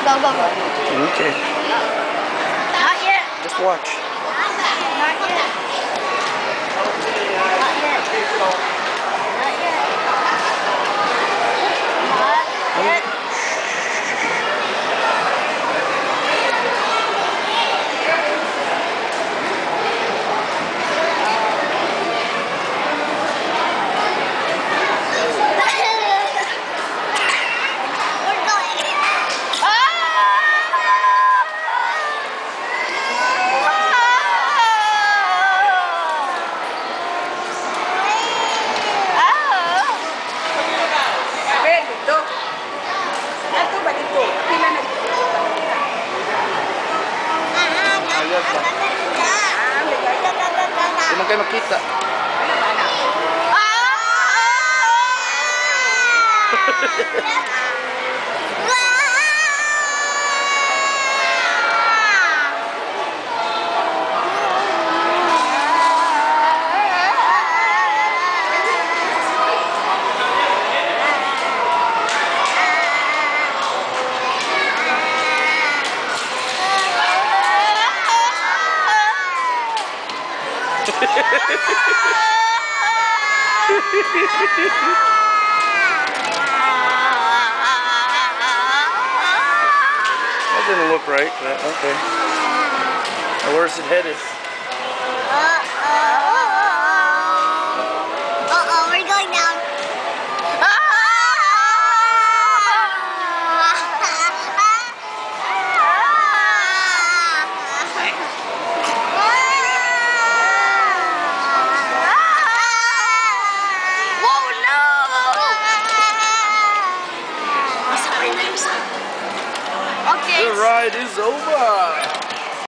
Go, go, go. Okay. Not yet. Just watch. Not yet. Not yet. Not yet. Not yet. Hindi man kayo makita. That didn't look right, but okay. Now where's it headed? Uh-oh, we're going down. The ride is over.